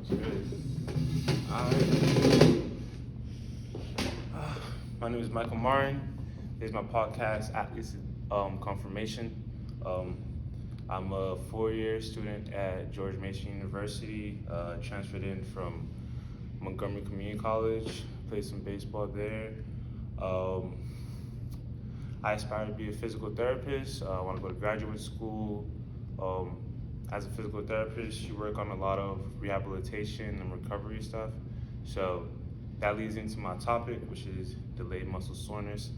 Sounds good. Alright. My name is Michael Marin. This is my podcast, Atlas Confirmation. Um, I'm a four-year student at George Mason University, transferred in from Montgomery Community College, played some baseball there. Um, I aspire to be a physical therapist. I want to go to graduate school. As a physical therapist, you work on a lot of rehabilitation and recovery stuff. So that leads into my topic, which is delayed muscle soreness.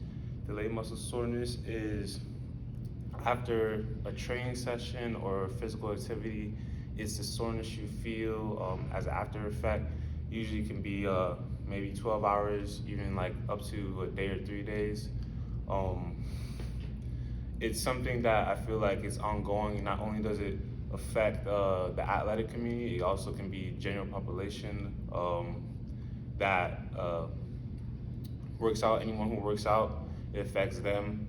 Delayed muscle soreness is after a training session or physical activity, it's the soreness you feel as an after effect. Usually can be maybe 12 hours, even like up to a day or 3 days. It's something that I feel like is ongoing. Not only does it affect the athletic community, it also can be general population that works out. Anyone who works out, it affects them.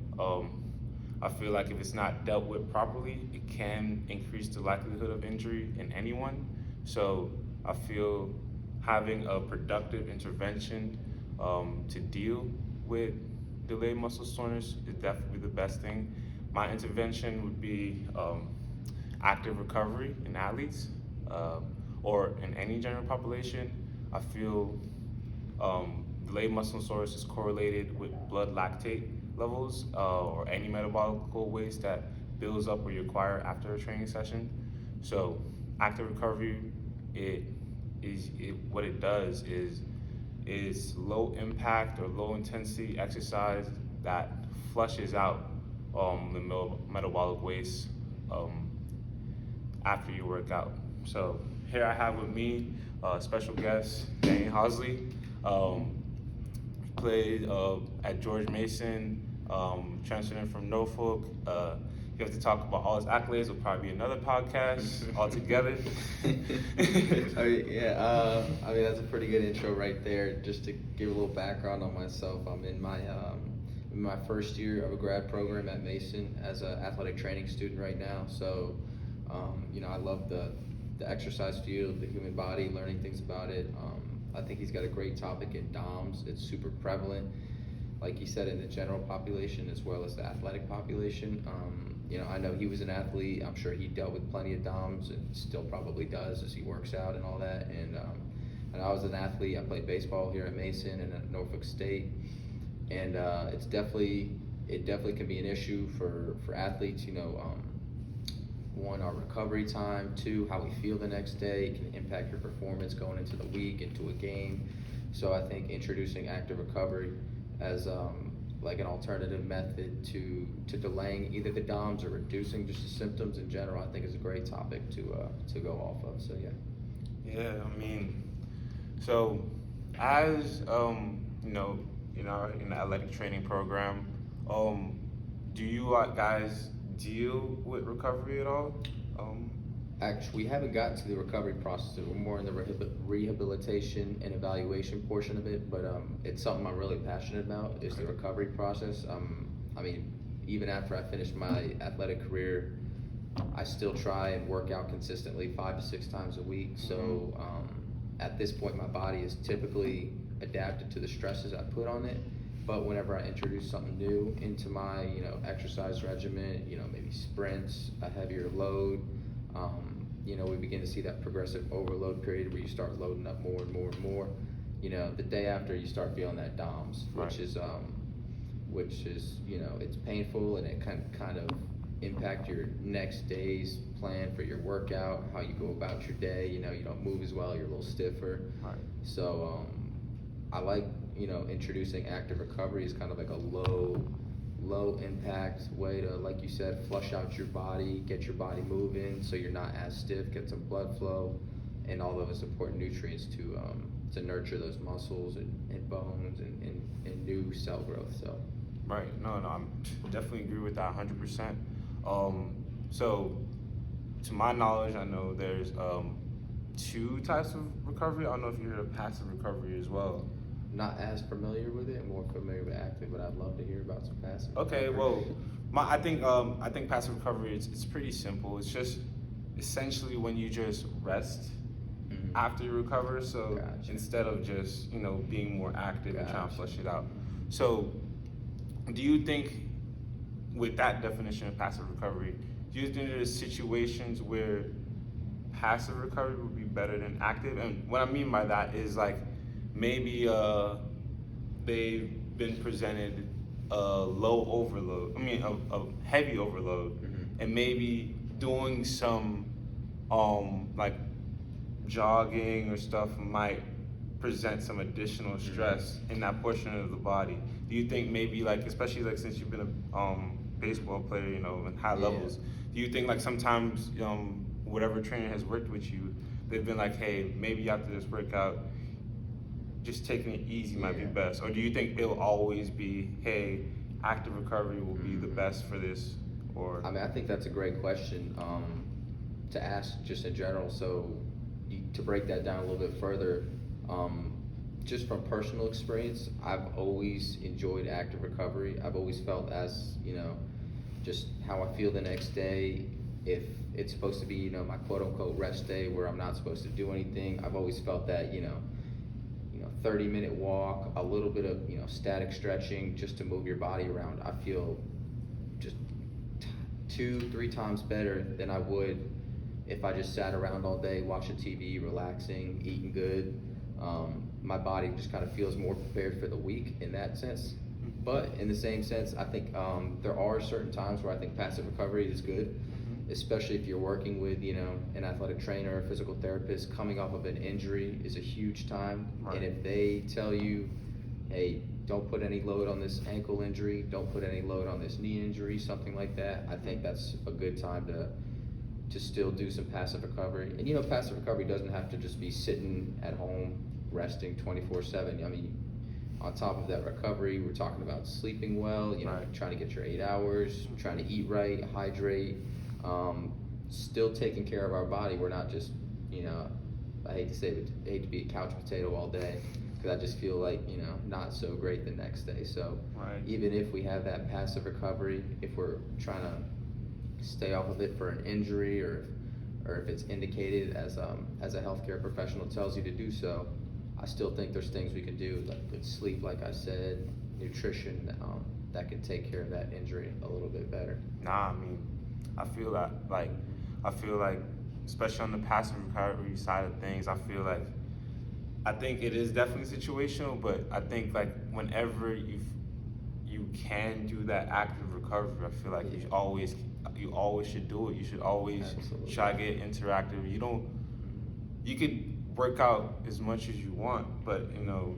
I feel like if it's not dealt with properly, it can increase the likelihood of injury in anyone. So I feel having a productive intervention to deal with delayed muscle soreness is definitely the best thing. My intervention would be active recovery in athletes or in any general population. I feel delayed muscle soreness is correlated with blood lactate levels or any metabolic waste that builds up or you acquire after a training session. So active recovery, what it does is low impact or low intensity exercise that flushes out the metabolic waste after you work out. So here I have with me special guest Dane Hosley. Played at George Mason, transferred in from Norfolk. You have to talk about all his accolades. Will probably be another podcast altogether. I mean, that's a pretty good intro right there. Just to give a little background on myself, I'm in my first year of a grad program at Mason as an athletic training student right now. So, I love the exercise field, the human body, learning things about it. I think he's got a great topic in DOMS. It's super prevalent, like he said, in the general population as well as the athletic population. I know he was an athlete. I'm sure he dealt with plenty of DOMS and still probably does as he works out and all that. And I was an athlete. I played baseball here at Mason and at Norfolk State. And it definitely can be an issue for athletes. One, our recovery time. Two, how we feel the next day can impact your performance going into the week, into a game. So I think introducing active recovery as like an alternative method to delaying either the DOMS or reducing just the symptoms in general, I think is a great topic to go off of. So yeah. Yeah, I mean, so as in the athletic training program, do you guys deal with recovery at all? Actually, we haven't gotten to the recovery process. We're more in the rehabilitation and evaluation portion of it, but it's something I'm really passionate about is the recovery process. I mean, even after I finished my athletic career, I still try and work out consistently 5 to 6 times a week. So at this point, my body is typically adapted to the stresses I put on it. But whenever I introduce something new into my, exercise regimen, maybe sprints, a heavier load, we begin to see that progressive overload period where you start loading up more and more and more. The day after you start feeling that DOMS, which is it's painful and it can kind of impact your next day's plan for your workout, how you go about your day. You don't move as well, you're a little stiffer. Right. So I like introducing active recovery is kind of like a low impact way to, like you said, flush out your body, get your body moving so you're not as stiff, get some blood flow and all those important nutrients to nurture those muscles and bones and new cell growth. So Right. No, I'm definitely agree with that 100%. So to my knowledge, I know there's 2 types of recovery. I don't know if you heard of passive recovery as well. Not as familiar with it, more familiar with active, but I'd love to hear about some passive. Okay, well, I think passive recovery it's pretty simple. It's just essentially when you just rest after you recover. So Gotcha. instead of just, you know, being more active and trying to Gotcha. flush it out. So do you think, with that definition of passive recovery, do you think there's situations where passive recovery would be better than active? And what I mean by that is, like, maybe they've been presented a low overload, a heavy overload, and maybe doing some like jogging or stuff might present some additional stress in that portion of the body. Do you think maybe, like, especially like since you've been a baseball player, you know, in high levels, do you think like sometimes whatever trainer has worked with you, they've been like, hey, maybe after this workout, just taking it easy might be best? Or do you think it'll always be, hey, active recovery will be the best for this? Or I mean, I think that's a great question to ask just in general. So to break that down a little bit further, just from personal experience, I've always enjoyed active recovery. I've always felt, as you know, just how I feel the next day. If it's supposed to be, you know, my quote unquote rest day where I'm not supposed to do anything, I've always felt that, you know, 30-minute walk, a little bit of, you know, static stretching just to move your body around, I feel just 2-3 times better than I would if I just sat around all day watching TV, relaxing, eating good. My body just kind of feels more prepared for the week in that sense. But in the same sense, I think there are certain times where I think passive recovery is good, especially if you're working with, you know, an athletic trainer, a physical therapist. Coming off of an injury is a huge time. And if they tell you, hey, don't put any load on this ankle injury, don't put any load on this knee injury, something like that, I think that's a good time to still do some passive recovery. And, you know, passive recovery doesn't have to just be sitting at home resting 24/7. I mean, on top of that recovery, we're talking about sleeping well, you know, trying to get your 8 hours, trying to eat right, hydrate, still taking care of our body. We're not just, you know, I hate to say it, I hate to be a couch potato all day, because I just feel like, you know, not so great the next day. So even if we have that passive recovery, if we're trying to stay off of it for an injury, or if it's indicated as a healthcare professional tells you to do so, I still think there's things we can do, like good sleep, like I said, nutrition, that can take care of that injury a little bit better. I mean, I feel that, like, especially on the passive recovery side of things, I think it is definitely situational, but I think, like, whenever you can do that active recovery, I feel like you always should do it. You should always try to get interactive. You could work out as much as you want, but, you know,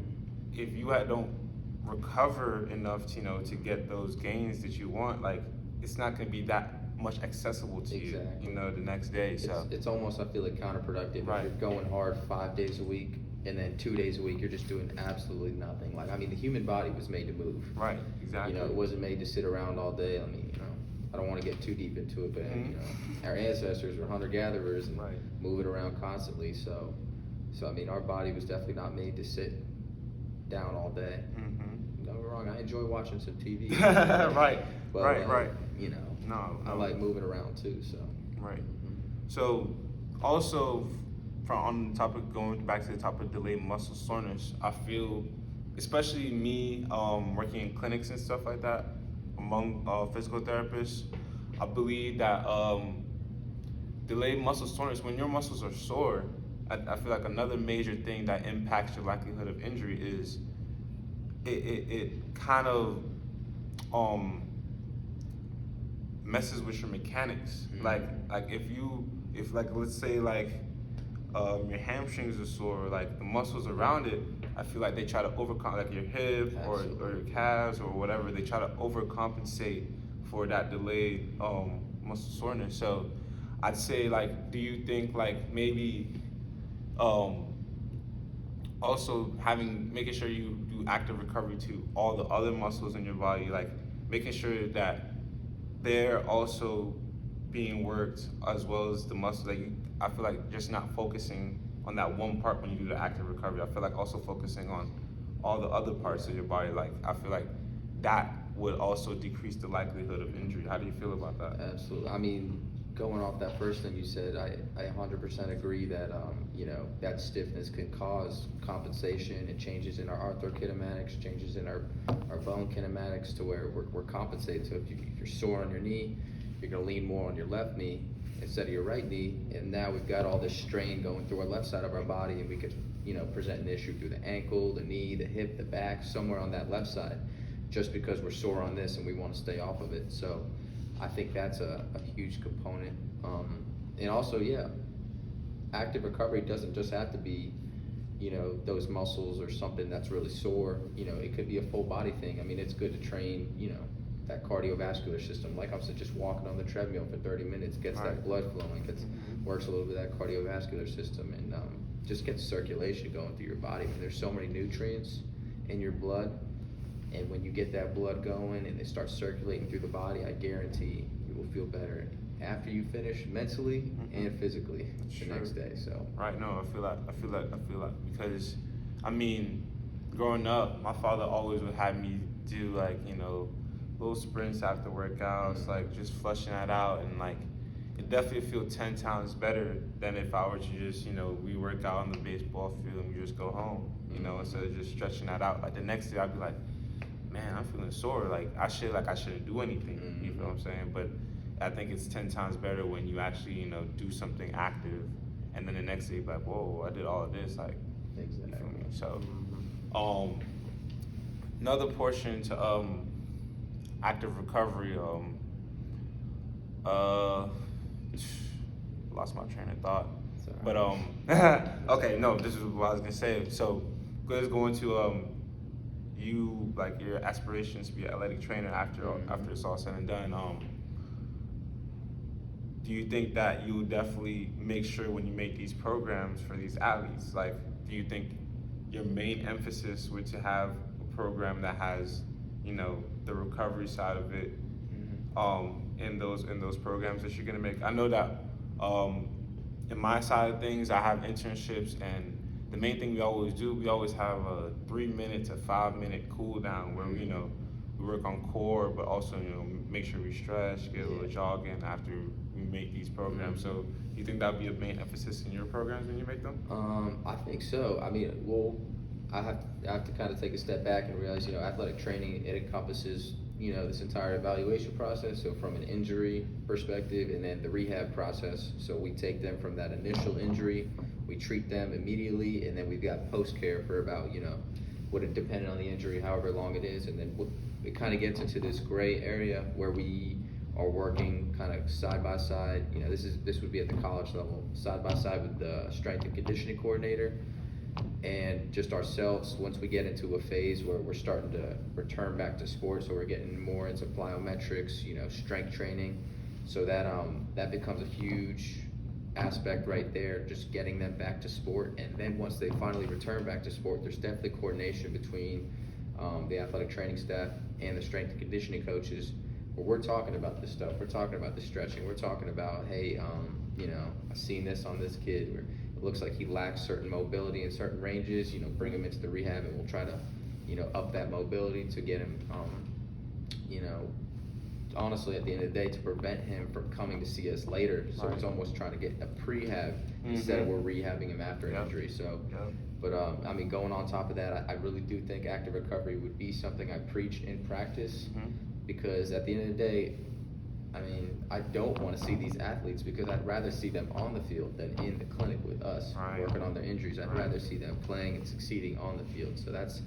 if you don't recover enough to, you know, to get those gains that you want, like, it's not going to be that much accessible to you, you know, the next day. So it's almost, I feel like, counterproductive. If you're going hard 5 days a week and then 2 days a week you're just doing absolutely nothing. Like, I mean, the human body was made to move. Exactly. You know, it wasn't made to sit around all day. I mean, you know, I don't want to get too deep into it, but you know, our ancestors were hunter-gatherers and moving around constantly. So I mean, our body was definitely not made to sit down all day. Don't get me wrong, I enjoy watching some TV. But, you know, I like moving around too. So So also, on the topic, going back to the topic, delayed muscle soreness, I feel, especially me working in clinics and stuff like that, among physical therapists, I believe that delayed muscle soreness, when your muscles are sore, I feel like another major thing that impacts your likelihood of injury is it kind of messes with your mechanics. Like if let's say your hamstrings are sore, like the muscles around it, I feel like they try to overcome, like your hip or your calves or whatever, they try to overcompensate for that delayed muscle soreness. So I'd say, like, do you think, like, maybe also making sure you do active recovery to all the other muscles in your body, like making sure that they're also being worked as well as the muscles that I feel like just not focusing on that one part when you do the active recovery. I feel like also focusing on all the other parts of your body, like, I feel like that would also decrease the likelihood of injury. How do you feel about that? Absolutely. I mean, going off that first thing you said, I 100% agree that, you know, that stiffness can cause compensation and changes in our arthrokinematics, changes in our bone kinematics to where we're compensated. So if you're sore on your knee, you're gonna lean more on your left knee instead of your right knee, and now we've got all this strain going through our left side of our body, and we could, you know, present an issue through the ankle, the knee, the hip, the back, somewhere on that left side, just because we're sore on this and we want to stay off of it. So I think that's a huge component. And also, yeah, active recovery doesn't just have to be, you know, those muscles or something that's really sore. You know, it could be a full body thing. I mean, it's good to train, you know, that cardiovascular system. Like I said, just walking on the treadmill for 30 minutes gets that blood flowing, works a little bit of that cardiovascular system, and just gets circulation going through your body. I mean, there's so many nutrients in your blood, and when you get that blood going and it starts circulating through the body, I guarantee you will feel better after you finish mentally and physically the next day. So right, no, I feel like because I mean, growing up, my father always would have me do, like, you know, little sprints after workouts, like just flushing that out, and like it definitely feel 10 times better than if I were to just, you know, we work out on the baseball field and we just go home, you know, instead of just stretching that out. Like the next day I'd be like, man, I'm feeling sore. Like I shouldn't do anything. You feel what I'm saying? But I think it's 10 times better when you actually, you know, do something active, and then the next day you're like, whoa, I did all of this. Like, exactly. You feel me? So, another portion to active recovery. Lost my train of thought. But okay, no, this is what I was gonna say. So, let's go into you, like your aspirations to be an athletic trainer after it's all said and done. Do you think that you definitely make sure when you make these programs for these athletes, like, do you think your main emphasis would to have a program that has, you know, the recovery side of it, in those programs that you're gonna make? I know that in my side of things, I have internships, and the main thing we always have a 3-minute to 5-minute cool down where we work on core, but also, you know, make sure we stretch, get a little jogging after we make these programs. So you think that would be a main emphasis in your programs when you make them? I think so. I mean, well, I have to kind of take a step back and realize, you know, athletic training, it encompasses, you know, this entire evaluation process. So from an injury perspective, and then the rehab process. So we take them from that initial injury, we treat them immediately, and then we've got post-care for about, you know, depending on the injury, however long it is, and then it kind of gets into this gray area where we are working kind of side by side. You know, this would be at the college level, side by side with the strength and conditioning coordinator, and just ourselves. Once we get into a phase where we're starting to return back to sports, so we're getting more into plyometrics, you know, strength training, so that becomes a huge aspect right there, just getting them back to sport. And then once they finally return back to sport, there's definitely coordination between the athletic training staff and the strength and conditioning coaches, where we're talking about this stuff. We're talking about the stretching. We're talking about, hey, you know, I've seen this on this kid where it looks like he lacks certain mobility in certain ranges. You know, bring him into the rehab, and we'll try to, you know, up that mobility to get him, you know, honestly, at the end of the day, to prevent him from coming to see us later. So it's almost trying to get a prehab instead of we're rehabbing him after an injury. So, but I mean, going on top of that, I really do think active recovery would be something I preach in practice, because at the end of the day, I mean, I don't want to see these athletes, because I'd rather see them on the field than in the clinic with us working on their injuries. I'd rather see them playing and succeeding on the field. So that's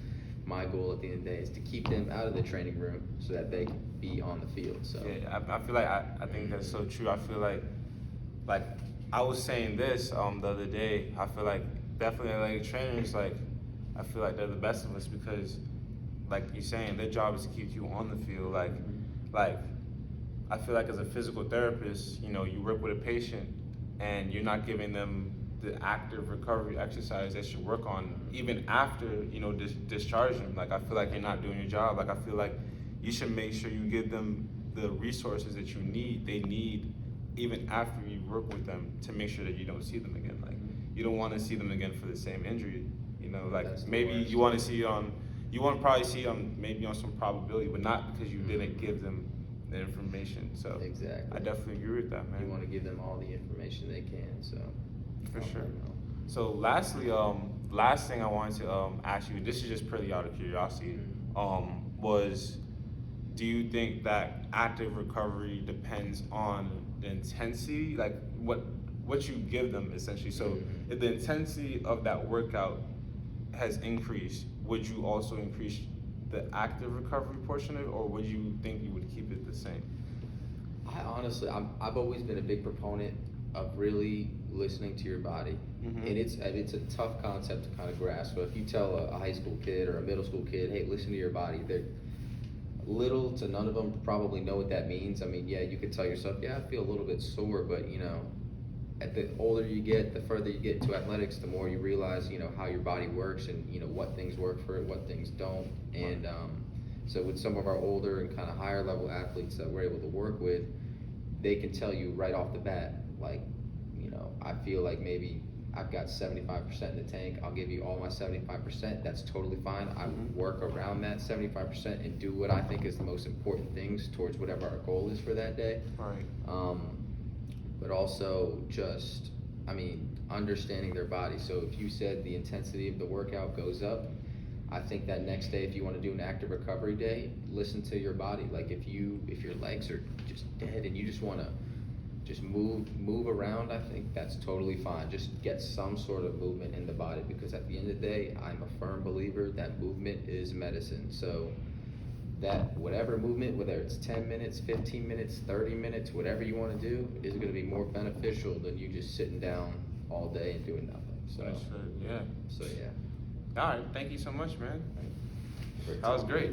my goal at the end of the day, is to keep them out of the training room so that they can be on the field. So yeah, I feel like I think that's so true. I feel like I was saying this the other day. I feel like definitely like trainers, like I feel like they're the best of us, because like you're saying, their job is to keep you on the field. Like I feel like as a physical therapist, you know, you work with a patient and you're not giving them the active recovery exercise they should work on even after, you know, discharge them. Like I feel like you're not doing your job. Like I feel like you should make sure you give them the resources that they need even after you work with them, to make sure that you don't see them again. Like you don't want to see them again for the same injury. You know, like maybe you want to probably see maybe on some probability, but not because you didn't give them the information. So Exactly. I definitely agree with that, man. You want to give them all the information they can, so. For I'll let sure. them know. So lastly, last thing I wanted to ask you, this is just purely out of curiosity, was, do you think that active recovery depends on the intensity, like what you give them essentially? So if the intensity of that workout has increased, would you also increase the active recovery portion of it, or would you think you would keep it the same? I honestly, I've always been a big proponent of really listening to your body, and it's a tough concept to kind of grasp. But if you tell a high school kid or a middle school kid, hey, listen to your body, they're little to none of them probably know what that means. I mean, yeah, you could tell yourself, yeah, I feel a little bit sore, but you know, at the older you get, the further you get into athletics, the more you realize, you know, how your body works and, you know, what things work for it, what things don't. And so with some of our older and kind of higher level athletes that we're able to work with, they can tell you right off the bat, like, you know, I feel like maybe I've got 75% in the tank. I'll give you all my 75%. That's totally fine. I would work around that 75% and do what I think is the most important things towards whatever our goal is for that day. Right. But also just, I mean, understanding their body. So if you said the intensity of the workout goes up, I think that next day, if you want to do an active recovery day, listen to your body. Like if your legs are just dead and you just want to just move around, I think that's totally fine. Just get some sort of movement in the body, because at the end of the day, I'm a firm believer that movement is medicine. So that whatever movement, whether it's 10 minutes, 15 minutes, 30 minutes, whatever you want to do, is going to be more beneficial than you just sitting down all day and doing nothing. So, That's right. Yeah. so yeah. All right. Thank you so much, man. Great That was talking. great.